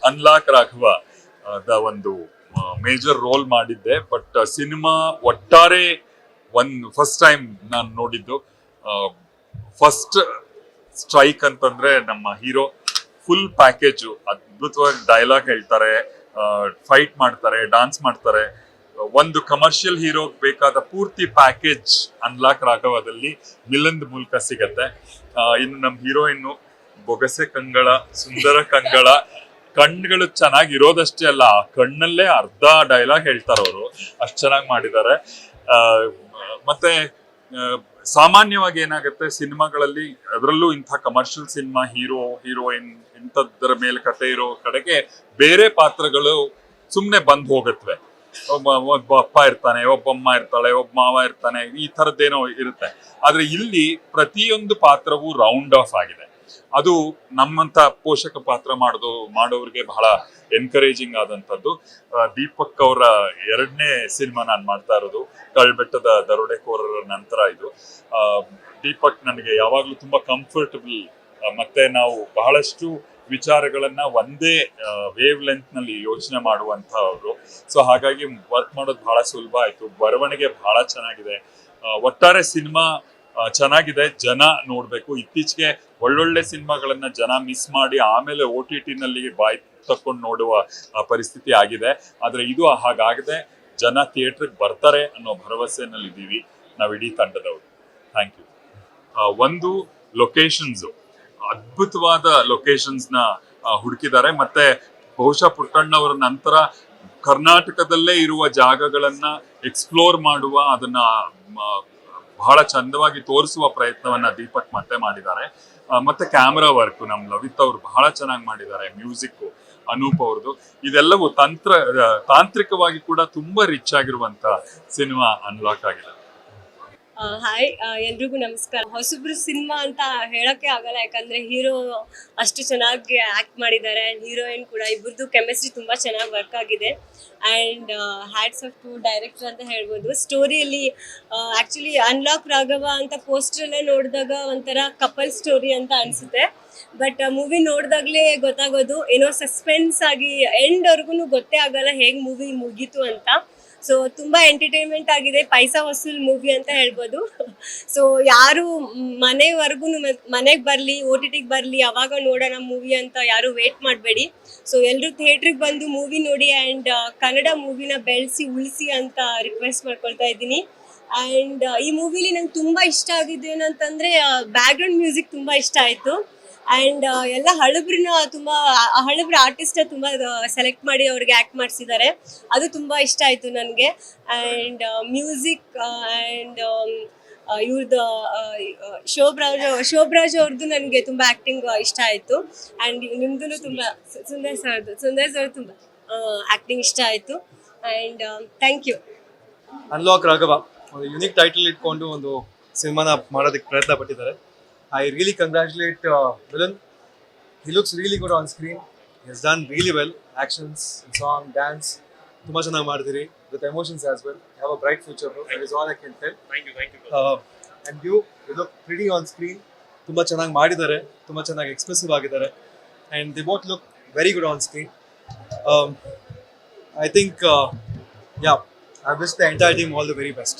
Unlock Raghava the ಒಂದು major role ಮಾಡಿದ್ದೆ. But cinema ಒಟ್ಟಾರೆ ಫಸ್ಟ್ ಟೈಮ್ ನಾನು ನೋಡಿದ್ದು. ಫಸ್ಟ್ ಸ್ಟ್ರೈಕ್ ಅಂತಂದ್ರೆ ನಮ್ಮ ಹೀರೋ ಫುಲ್ ಪ್ಯಾಕೇಜು, ಅದ್ಭುತವಾಗಿ ಡೈಲಾಗ್ ಹೇಳ್ತಾರೆ, ಫೈಟ್ ಮಾಡ್ತಾರೆ, ಡಾನ್ಸ್ ಮಾಡ್ತಾರೆ. ಒಂದು ಕಮರ್ಷಿಯಲ್ ಹೀರೋ ಬೇಕಾದ ಪೂರ್ತಿ ಪ್ಯಾಕೇಜ್ ಅನ್ಲಾಕ್ ರಾಘವದಲ್ಲಿ ಮಿಲನ್ ಮೂಲಕ ಸಿಗತ್ತೆ. ಇನ್ನು ನಮ್ಮ ಹೀರೋಯಿನ್ನು ಬೊಗಸೆ ಕಂಗಳ, ಸುಂದರ ಕಂಗಳ, ಕಣ್ಗಳು ಚೆನ್ನಾಗಿರೋದಷ್ಟೇ ಅಲ್ಲ, ಆ ಕಣ್ಣಲ್ಲೇ ಅರ್ಧ ಡೈಲಾಗ್ ಹೇಳ್ತಾರೆ ಅವರು, ಅಷ್ಟು ಚೆನ್ನಾಗಿ ಮಾಡಿದ್ದಾರೆ. ಮತ್ತೆ ಸಾಮಾನ್ಯವಾಗಿ ಏನಾಗುತ್ತೆ ಸಿನಿಮಾಗಳಲ್ಲಿ, ಅದರಲ್ಲೂ ಇಂಥ ಕಮರ್ಷಿಯಲ್ ಸಿನಿಮಾ, ಹೀರೋಯಿನ್ ಇಂಥದ್ರ ಮೇಲೆ ಕತೆ ಇರೋ ಕಡೆಗೆ ಬೇರೆ ಪಾತ್ರಗಳು ಸುಮ್ಮನೆ ಬಂದ್ ಹೋಗತ್ವೆ. ಒಬ್ಬ ಅಪ್ಪ ಇರ್ತಾನೆ, ಒಬ್ಬಮ್ಮ ಇರ್ತಾಳೆ, ಒಬ್ಬ ಮಾವ ಇರ್ತಾನೆ, ಈ ಥರದ್ದೇನೋ ಇರುತ್ತೆ. ಆದ್ರೆ ಇಲ್ಲಿ ಪ್ರತಿಯೊಂದು ಪಾತ್ರವೂ ರೌಂಡ್ ಆಫ್ ಆಗಿದೆ. ಅದು ನಮ್ಮಂತ ಪೋಷಕ ಪಾತ್ರ ಮಾಡೋರಿಗೆ ಬಹಳ ಎನ್ಕರೇಜಿಂಗ್ ಆದಂಥದ್ದು. ದೀಪಕ್ ಅವರ 2ನೇ ಸಿನಿಮಾ ನಾನು ಮಾಡ್ತಾ ಇರೋದು, ಕಳ್ಬೆಟ್ಟದ ದರೋಡೆಕೋರರ ನಂತರ ಇದು. ದೀಪಕ್ ನನಗೆ ಯಾವಾಗ್ಲೂ ತುಂಬಾ ಕಂಫರ್ಟಬಲ್, ಮತ್ತೆ ನಾವು ಬಹಳಷ್ಟು ವಿಚಾರಗಳನ್ನ ಒಂದೇ ವೇವ್ ಲೆಂತ್ ನಲ್ಲಿ ಯೋಚನೆ ಮಾಡುವಂತಹವ್ರು. ಸೊ ಹಾಗಾಗಿ ವರ್ಕ್ ಮಾಡೋದು ಬಹಳ ಸುಲಭ ಆಯ್ತು. ಬರವಣಿಗೆ ಬಹಳ ಚೆನ್ನಾಗಿದೆ. ಒಟ್ಟಾರೆ ಸಿನಿಮಾ ಚೆನ್ನಾಗಿದೆ, ಜನ ನೋಡ್ಬೇಕು. ಇತ್ತೀಚೆಗೆ ಒಳ್ಳೊಳ್ಳೆ ಸಿನಿಮಾಗಳನ್ನ ಜನ ಮಿಸ್ ಮಾಡಿ ಆಮೇಲೆ OTT ನಲ್ಲಿ ಬಾಯಿ ತಕ್ಕೊಂಡು ನೋಡುವ ಪರಿಸ್ಥಿತಿ ಆಗಿದೆ. ಆದ್ರೆ ಇದು ಹಾಗಾಗದೆ ಜನ ಥಿಯೇಟರ್ಗೆ ಬರ್ತಾರೆ ಅನ್ನೋ ಭರವಸೆನಲ್ಲಿ ಇದ್ದೀವಿ ನಾವು ಇಡೀ ತಂಡದವರು. Thank you. ಒಂದು ಲೊಕೇಶನ್ಸ್, ಅದ್ಭುತವಾದ ಲೊಕೇಶನ್ಸ್ ನ ಹುಡುಕಿದ್ದಾರೆ. ಮತ್ತೆ ಬಹುಶಃ ಪುಟ್ಟಣ್ಣವರ ನಂತರ ಕರ್ನಾಟಕದಲ್ಲೇ ಇರುವ ಜಾಗಗಳನ್ನ ಎಕ್ಸ್ಪ್ಲೋರ್ ಮಾಡುವ, ಅದನ್ನ ಬಹಳ ಚಂದವಾಗಿ ತೋರಿಸುವ ಪ್ರಯತ್ನವನ್ನ ದೀಪಕ್ ಮತ್ತೆ ಮಾಡಿದ್ದಾರೆ. ಮತ್ತೆ ಕ್ಯಾಮ್ರಾ ವರ್ಕ್ ನಮ್ ಲವಿತ್ ಅವ್ರು ಬಹಳ ಚೆನ್ನಾಗಿ ಮಾಡಿದ್ದಾರೆ. ಮ್ಯೂಸಿಕ್ ಅನೂಪ್ ಅವ್ರದ್ದು, ಇದೆಲ್ಲವೂ ತಾಂತ್ರಿಕವಾಗಿ ಕೂಡ ತುಂಬಾ ರಿಚ್ ಆಗಿರುವಂತ ಸಿನಿಮಾ ಅನ್ಲಾಕ್ ಆಗಿದೆ. ಹಾಯ್, ಎಲ್ರಿಗೂ ನಮಸ್ಕಾರ. ಹೊಸಬ್ರು ಸಿನಿಮಾ ಅಂತ ಹೇಳೋಕ್ಕೆ ಆಗಲ್ಲ, ಯಾಕಂದ್ರೆ ಹೀರೋ ಅಷ್ಟು ಚೆನ್ನಾಗಿ ಆಕ್ಟ್ ಮಾಡಿದ್ದಾರೆ ಆ್ಯಂಡ್ ಹೀರೋಯಿನ್ ಕೂಡ, ಇಬ್ಬರದು ಕೆಮಿಸ್ಟ್ರಿ ತುಂಬ ಚೆನ್ನಾಗಿ ವರ್ಕ್ ಆಗಿದೆ. And hats off to director ಅಂತ ಹೇಳ್ಬೋದು. ಸ್ಟೋರಿಯಲ್ಲಿ ಆ್ಯಕ್ಚುಲಿ ಅನ್ಲಾಕ್ ರಾಘವ ಅಂತ ಪೋಸ್ಟರಲ್ಲೇ ನೋಡಿದಾಗ ಒಂಥರ ಕಪಲ್ ಸ್ಟೋರಿ ಅಂತ ಅನಿಸುತ್ತೆ. ಬಟ್ ಮೂವಿ ನೋಡಿದಾಗಲೇ ಗೊತ್ತಾಗೋದು, ಏನೋ ಸಸ್ಪೆನ್ಸ್ ಆಗಿ ಎಂಡ್ವರೆಗೂ ಗೊತ್ತೇ ಆಗಲ್ಲ ಹೇಗೆ ಮೂವಿ ಮುಗೀತು ಅಂತ. ಸೊ ತುಂಬ ಎಂಟರ್ಟೈನ್ಮೆಂಟ್ ಆಗಿದೆ, ಪೈಸಾ ವಸೂಲ್ ಮೂವಿ ಅಂತ ಹೇಳ್ಬೋದು. ಸೊ ಯಾರು ಮನೆಗೆ ಬರಲಿ, OTTಗೆ ಬರಲಿ, ಅವಾಗ ನೋಡೋಣ ಮೂವಿ ಅಂತ ಯಾರು ವೇಟ್ ಮಾಡಬೇಡಿ. ಸೊ ಎಲ್ಲರೂ ಥಿಯೇಟ್ರಿಗೆ ಬಂದು ಮೂವಿ ನೋಡಿ ಆ್ಯಂಡ್ ಕನ್ನಡ ಮೂವಿನ ಬೆಳೆಸಿ ಉಳಿಸಿ ಅಂತ ರಿಕ್ವೆಸ್ಟ್ ಮಾಡ್ಕೊಳ್ತಾ ಇದ್ದೀನಿ. ಆ್ಯಂಡ್ ಈ ಮೂವಿಲಿ ನಂಗೆ ತುಂಬ ಇಷ್ಟ ಆಗಿದ್ದು ಏನಂತಂದರೆ ಬ್ಯಾಕ್ಗ್ರೌಂಡ್ ಮ್ಯೂಸಿಕ್ ತುಂಬ ಇಷ್ಟ ಆಯಿತು. ಆ್ಯಂಡ್ ಎಲ್ಲ ಹಳಬ್ರ ಆರ್ಟಿಸ್ಟ್ ತುಂಬ ಸೆಲೆಕ್ಟ್ ಮಾಡಿ ಅವ್ರಿಗೆ ಆ್ಯಕ್ಟ್ ಮಾಡಿಸಿದ್ದಾರೆ, ಅದು ತುಂಬ ಇಷ್ಟ ಆಯಿತು ನನಗೆ. ಆ್ಯಂಡ್ ಮ್ಯೂಸಿಕ್ ಆ್ಯಂಡ್ ಇವ್ರದ್ದು ಶೋಭರಾಜ್ ಅವ್ರದ್ದು ನನಗೆ ತುಂಬ ಆ್ಯಕ್ಟಿಂಗ್ ಇಷ್ಟ ಆಯಿತು. ಆ್ಯಂಡ್ ನಿಮ್ಮದು ತುಂಬ ಸುಂದರ್ ಸರ್ ತುಂಬ ಆ್ಯಕ್ಟಿಂಗ್ ಇಷ್ಟ ಆಯಿತು. And thank you. Unlock Raghava ಒಂದು ಯುನಿಕ್ ಟೈಟಲ್ ಇಟ್ಕೊಂಡು ಒಂದು ಸಿನಿಮಾನ ಮಾಡೋದಕ್ಕೆ ಪ್ರಯತ್ನ ಪಟ್ಟಿದ್ದಾರೆ. I really congratulate Milan. He looks really good on screen. He has done really well. Actions, song, dance. Too ಚೆನ್ನಾಗಿ ಮಾಡಿದಿರಿ with emotions as well. You have a bright future, bro. That is all I can tell. Thank you. And you look pretty on screen. ತುಂಬಾ ಚೆನ್ನಾಗಿ ಮಾಡಿದ್ದಾರೆ, ತುಂಬಾ ಚೆನ್ನಾಗಿ expressive ಆಗಿದ್ದಾರೆ. And they both look very good on screen. I think, I wish the entire team all the very best.